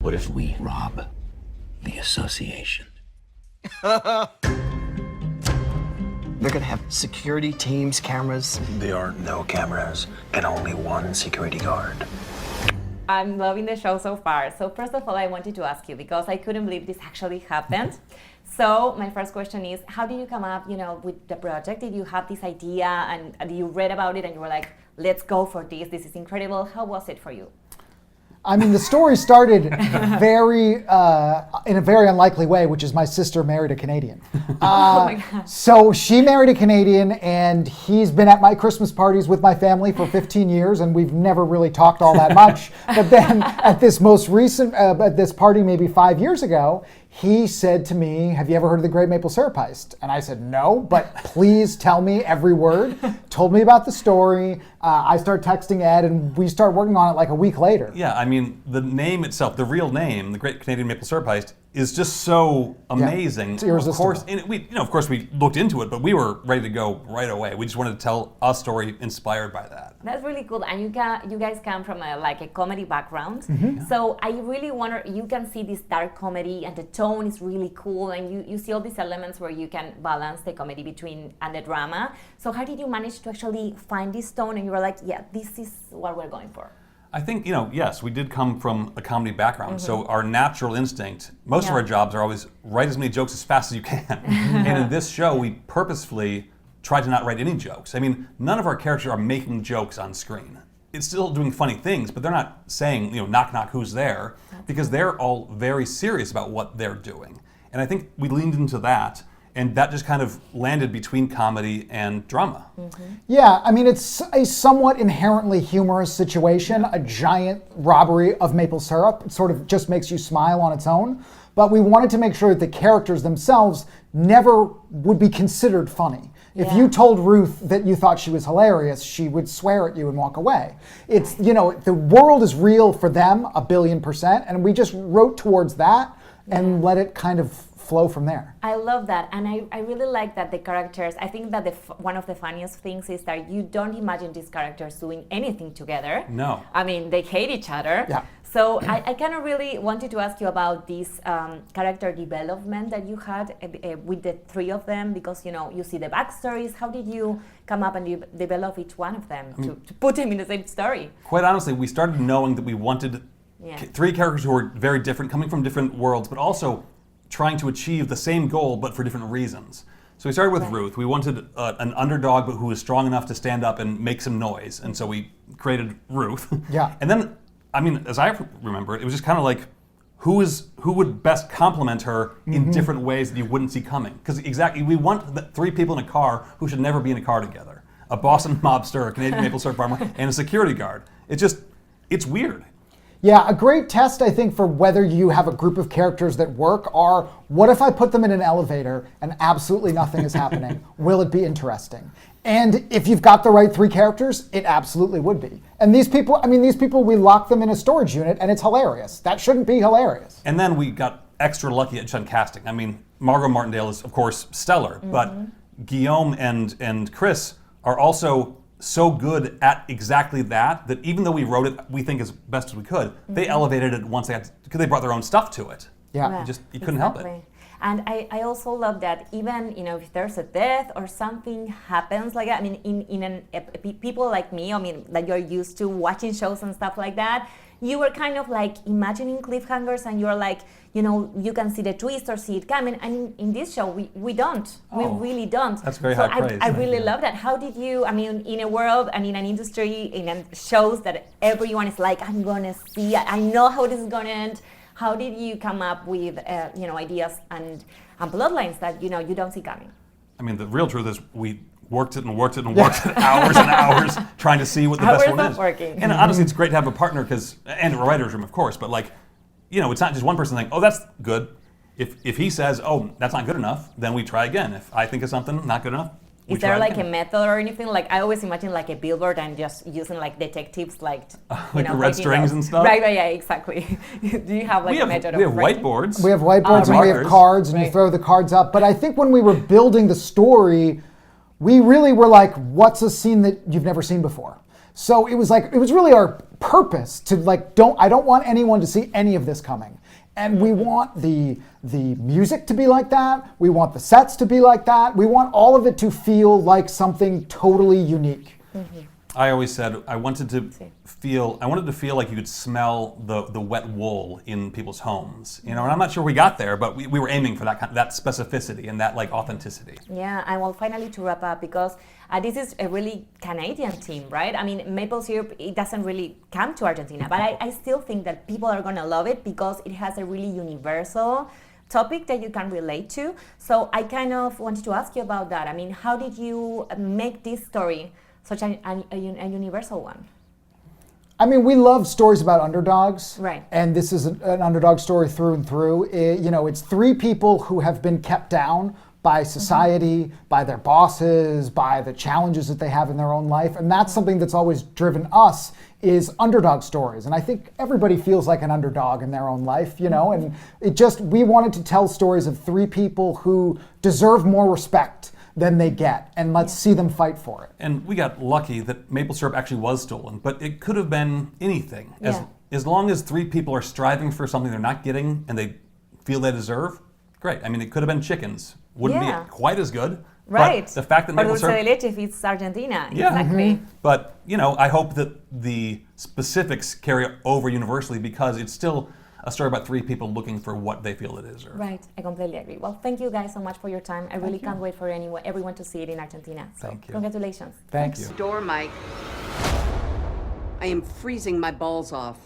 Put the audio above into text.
What if we rob the association? They're gonna have security teams, cameras. There are no cameras and only one security guard. I'm loving the show so far. So first of all, I wanted to ask you, because I couldn't believe this actually happened. So my first question is, how did you come up, with the project? Did you have this idea and you read about it and you were like, let's go for this. This is incredible. How was it for you? I mean, the story started in a very unlikely way, which is my sister married a Canadian. Oh my God. So she married a Canadian, and he's been at my Christmas parties with my family for 15 years, and we've never really talked all that much. But then at this most recent, at this party maybe 5 years ago, he said to me, have you ever heard of the Great Maple Syrup Heist? And I said, no, but please tell me every word. Told me about the story. I start texting Ed, and we start working on it like a week later. Yeah, I mean, the name itself, the real name, the Great Canadian Maple Syrup Heist, is just so amazing. It's irresistible. Of course, and of course, we looked into it, but we were ready to go right away. We just wanted to tell a story inspired by that. That's really cool. And you guys come from a comedy background. Mm-hmm. So I really wonder, you can see this dark comedy and the tone is really cool, and you see all these elements where you can balance the comedy and the drama. So how did you manage to actually find this tone and you were like, yeah, this is what we're going for? I think, yes, we did come from a comedy background, so our natural instinct, most of our jobs are always write as many jokes as fast as you can. And in this show, we purposefully tried to not write any jokes. I mean, none of our characters are making jokes on screen. It's still doing funny things, but they're not saying, knock, knock, who's there? Because they're all very serious about what they're doing. And I think we leaned into that, and that just kind of landed between comedy and drama. Mm-hmm. Yeah, I mean, it's a somewhat inherently humorous situation, a giant robbery of maple syrup. It sort of just makes you smile on its own. But we wanted to make sure that the characters themselves never would be considered funny. If you told Ruth that you thought she was hilarious, she would swear at you and walk away. It's, the world is real for them, 1,000,000,000%, and we just wrote towards that and let it kind of flow from there. I love that, and I really like that the characters, I think that one of the funniest things is that you don't imagine these characters doing anything together. No. I mean, they hate each other. Yeah. So I kind of really wanted to ask you about this character development that you had with the three of them, because you see the backstories. How did you come up and develop each one of them to put them in the same story? Quite honestly, we started knowing that we wanted three characters who were very different, coming from different worlds, but also trying to achieve the same goal, but for different reasons. So we started with Ruth. We wanted an underdog, but who was strong enough to stand up and make some noise. And so we created Ruth. Yeah. And then, I mean, as I remember it was just kind of like, who would best complement her in different ways that you wouldn't see coming? Because exactly, we want three people in a car who should never be in a car together. A Boston mobster, a Canadian maple syrup farmer, and a security guard. It's weird. Yeah, a great test, I think, for whether you have a group of characters that work are, what if I put them in an elevator and absolutely nothing is happening? Will it be interesting? And if you've got the right three characters, it absolutely would be. And these people, we lock them in a storage unit and it's hilarious. That shouldn't be hilarious. And then we got extra lucky at casting. I mean, Margot Martindale is, of course, stellar, but Guillaume and Chris are also so good at exactly that even though we wrote it, we think as best as we could, they elevated it once because they brought their own stuff to it. Yeah. You couldn't help it. And I also love that even if there's a death or something happens like that, I mean, in people like me, I mean, that you're used to watching shows and stuff like that, you were kind of like imagining cliffhangers, and you're like, you can see the twist or see it coming. And in this show, we don't. We really don't. That's very high praise. I really love that. How did you, I mean, in a world and in an industry, in shows that everyone is like, I'm going to see, I know how this is going to end. How did you come up with, ideas and bloodlines that, you don't see coming? I mean, the real truth is we worked it hours and hours trying to see what the best one is. Working. And honestly, it's great to have a partner and a writer's room, of course, but it's not just one person saying, oh, that's good. If he says, oh, that's not good enough, then we try again. If I think of something not good enough, is there like a method or anything? Like I always imagine like a billboard and just using like detectives like the red strings and stuff. Right, yeah, exactly. Do you have like a method we of have whiteboards. We have whiteboards and we have cards, and you throw the cards up. But I think when we were building the story, we really were like, what's a scene that you've never seen before? So it was really our purpose to I don't want anyone to see any of this coming. And we want the music to be like that. We want the sets to be like that. We want all of it to feel like something totally unique. Mm-hmm. I always said I wanted to feel like you could smell the wet wool in people's homes. You know, and I'm not sure we got there, but we were aiming for that specificity and that like authenticity. Yeah, and well, finally to wrap up, because this is a really Canadian team, right? I mean, maple syrup, it doesn't really come to Argentina, but I still think that people are gonna love it because it has a really universal topic that you can relate to. So I kind of wanted to ask you about that. I mean, how did you make this story such a universal one? I mean, we love stories about underdogs. Right. And this is an underdog story through and through. It's three people who have been kept down by society, by their bosses, by the challenges that they have in their own life. And that's something that's always driven us, is underdog stories. And I think everybody feels like an underdog in their own life, and we wanted to tell stories of three people who deserve more respect than they get, and let's see them fight for it. And we got lucky that maple syrup actually was stolen, but it could have been anything. Yeah. As long as three people are striving for something they're not getting and they feel they deserve, great. I mean, it could have been chickens. Wouldn't be quite as good. Right. But the fact that maple Dulce syrup... de leche if it's Argentina. Yeah. Exactly. But, I hope that the specifics carry over universally because it's still a story about three people looking for what they feel they deserve. Right, I completely agree. Well, thank you guys so much for your time. I really can't wait for everyone to see it in Argentina. So Thank you. Congratulations. Thanks. Door, Mike. I am freezing my balls off.